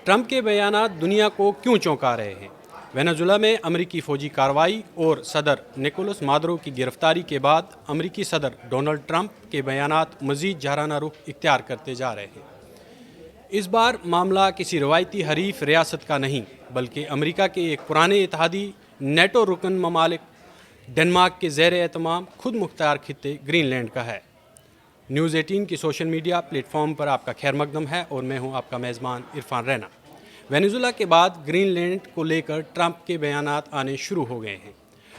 Trump کے بیانات دنیا کو کیوں چونکا رہے ہیں؟ وینزویلا میں امریکی فوجی کارروائی اور صدر نکولس مادورو کی گرفتاری کے بعد امریکی صدر ڈونلڈ ٹرمپ کے بیانات مزید جارحانہ رخ اختیار کرتے جا رہے ہیں۔ اس بار معاملہ کسی روایتی حریف ریاست کا نہیں بلکہ امریکہ کے ایک پرانے اتحادی نیٹو رکن ممالک ڈنمارک کے زیر اہتمام خود مختار خطے گرین لینڈ کا ہے۔ نیوز 18 کی سوشل میڈیا پلیٹ فارم پر آپ کا خیر مقدم ہے اور میں ہوں آپ کا میزبان عرفان رینا۔ وینزویلا کے بعد گرین لینڈ کو لے کر ٹرمپ کے بیانات آنے شروع ہو گئے ہیں۔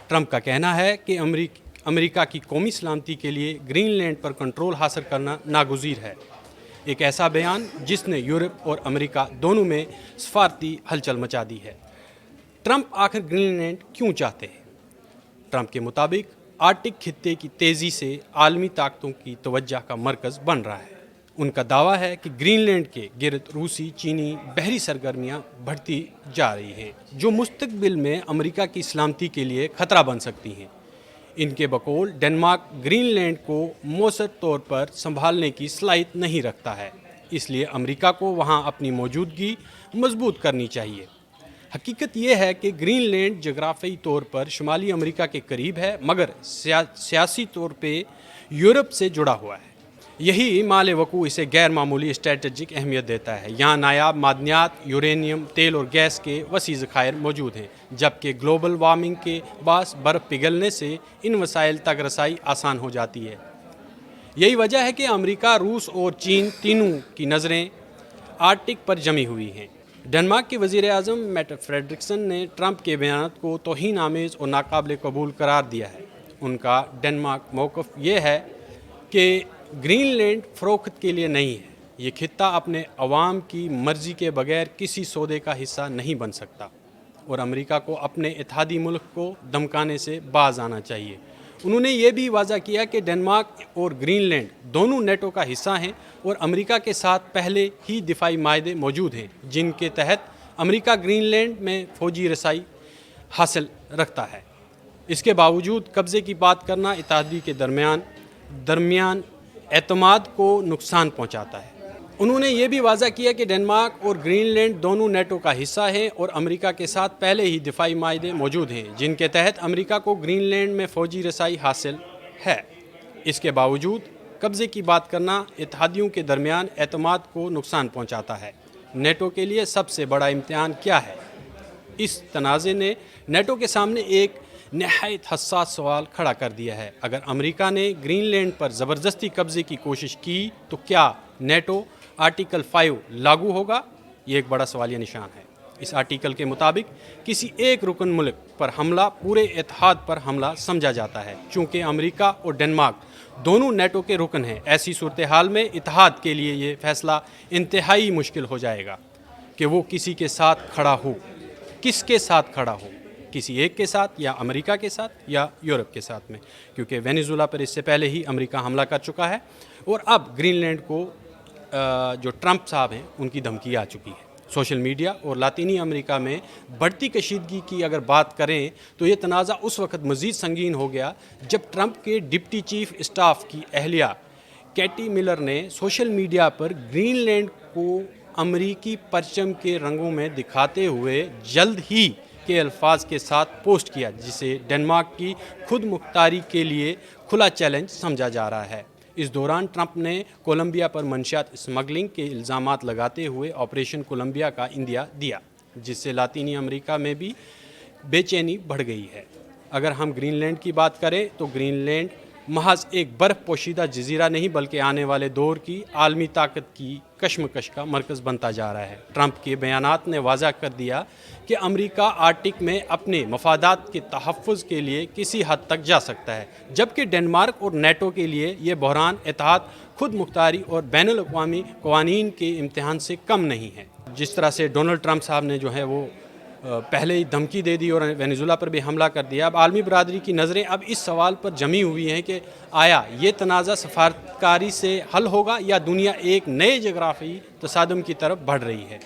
ٹرمپ کا کہنا ہے کہ امریکہ کی قومی سلامتی کے لیے گرین لینڈ پر کنٹرول حاصل کرنا ناگزیر ہے۔ ایک ایسا بیان جس نے یورپ اور امریکہ دونوں میں سفارتی ہلچل مچا دی ہے۔ ٹرمپ آخر گرین لینڈ کیوں چاہتے ہیں؟ ٹرمپ کے مطابق آرکٹک خطے کی تیزی سے عالمی طاقتوں کی توجہ کا مرکز بن رہا ہے۔ ان کا دعویٰ ہے کہ گرین لینڈ کے گرد روسی چینی بحری سرگرمیاں بڑھتی جا رہی ہیں جو مستقبل میں امریکہ کی سلامتی کے لیے خطرہ بن سکتی ہیں۔ ان کے بقول ڈنمارک گرین لینڈ کو مؤثر طور پر سنبھالنے کی صلاحیت نہیں رکھتا ہے، اس لیے امریکہ کو وہاں اپنی موجودگی مضبوط کرنی چاہیے۔ حقیقت یہ ہے کہ گرین لینڈ جغرافیائی طور پر شمالی امریکہ کے قریب ہے مگر سیاسی طور پہ یورپ سے جڑا ہوا ہے۔ یہی مال وقوع اسے غیر معمولی اسٹریٹجک اہمیت دیتا ہے۔ یہاں نایاب معدنیات، یورینیم، تیل اور گیس کے وسیع ذخائر موجود ہیں، جبکہ گلوبل وارمنگ کے باعث برف پگھلنے سے ان وسائل تک رسائی آسان ہو جاتی ہے۔ یہی وجہ ہے کہ امریکہ، روس اور چین تینوں کی نظریں آرکٹک پر جمی ہوئی ہیں۔ ڈنمارک کے وزیر اعظم میٹے فریڈرکسن نے ٹرمپ کے بیانات کو توہین آمیز اور ناقابل قبول قرار دیا ہے۔ ان کا ڈنمارک موقف یہ ہے کہ گرین لینڈ فروخت کے لیے نہیں ہے۔ یہ خطہ اپنے عوام کی مرضی کے بغیر کسی سودے کا حصہ نہیں بن سکتا اور امریکہ کو اپنے اتحادی ملک کو دھمکانے سے باز آنا چاہیے۔ انہوں نے یہ بھی واضح کیا کہ ڈنمارک اور گرین لینڈ دونوں نیٹو کا حصہ ہیں اور امریکہ کے ساتھ پہلے ہی دفاعی معاہدے موجود ہیں جن کے تحت امریکہ گرین لینڈ میں فوجی رسائی حاصل رکھتا ہے۔ اس کے باوجود قبضے کی بات کرنا اتحادی کے درمیان اعتماد کو نقصان پہنچاتا ہے۔ انہوں نے یہ بھی واضح کیا کہ ڈنمارک اور گرین لینڈ دونوں نیٹو کا حصہ ہیں اور امریکہ کے ساتھ پہلے ہی دفاعی معاہدے موجود ہیں جن کے تحت امریکہ کو گرین لینڈ میں فوجی رسائی حاصل ہے۔ اس کے باوجود قبضے کی بات کرنا اتحادیوں کے درمیان اعتماد کو نقصان پہنچاتا ہے۔ نیٹو کے لیے سب سے بڑا امتحان کیا ہے؟ اس تنازع نے نیٹو کے سامنے ایک نہایت حساس سوال کھڑا کر دیا ہے۔ اگر امریکہ نے گرین لینڈ پر زبردستی قبضے کی کوشش کی تو کیا نیٹو آرٹیکل 5 لاگو ہوگا؟ یہ ایک بڑا سوالیہ نشان ہے۔ اس آرٹیکل کے مطابق کسی ایک رکن ملک پر حملہ پورے اتحاد پر حملہ سمجھا جاتا ہے۔ چونکہ امریکہ اور ڈنمارک دونوں نیٹو کے رکن ہیں، ایسی صورتحال میں اتحاد کے لیے یہ فیصلہ انتہائی مشکل ہو جائے گا کہ وہ کسی کے ساتھ کھڑا ہو۔ کس کے ساتھ کھڑا ہو؟ کسی ایک کے ساتھ یا امریکہ کے ساتھ یا یورپ کے ساتھ میں، کیونکہ وینزویلا پر اس سے پہلے ہی امریکہ حملہ کر چکا ہے اور اب گرین لینڈ کو جو ٹرمپ صاحب ہیں ان کی دھمکی آ چکی ہے۔ سوشل میڈیا اور لاطینی امریکہ میں بڑھتی کشیدگی کی اگر بات کریں تو یہ تنازع اس وقت مزید سنگین ہو گیا جب ٹرمپ کے ڈپٹی چیف اسٹاف کی اہلیہ کیٹی ملر نے سوشل میڈیا پر گرین لینڈ کو امریکی پرچم کے رنگوں میں دکھاتے ہوئے جلد ہی کے الفاظ کے ساتھ پوسٹ کیا، جسے ڈنمارک کی خود مختاری کے لیے کھلا چیلنج سمجھا جا رہا ہے۔ اس دوران ٹرمپ نے کولمبیا پر منشیات اسمگلنگ کے الزامات لگاتے ہوئے آپریشن کولمبیا کا عندیہ دیا، جس سے لاطینی امریکہ میں بھی بے چینی بڑھ گئی ہے۔ اگر ہم گرین لینڈ کی بات کریں تو گرین لینڈ محض ایک برف پوشیدہ جزیرہ نہیں بلکہ آنے والے دور کی عالمی طاقت کی کشمکش کا مرکز بنتا جا رہا ہے۔ ٹرمپ کے بیانات نے واضح کر دیا کہ امریکہ آرکٹک میں اپنے مفادات کے تحفظ کے لیے کسی حد تک جا سکتا ہے، جبکہ ڈنمارک اور نیٹو کے لیے یہ بحران اتحاد، خود مختاری اور بین الاقوامی قوانین کے امتحان سے کم نہیں ہے۔ جس طرح سے ڈونلڈ ٹرمپ صاحب نے جو ہے وہ پہلے ہی دھمکی دے دی اور وینزویلا پر بھی حملہ کر دیا، اب عالمی برادری کی نظریں اب اس سوال پر جمی ہوئی ہیں کہ آیا یہ تنازع سفارتکاری سے حل ہوگا یا دنیا ایک نئے جغرافیائی تصادم کی طرف بڑھ رہی ہے۔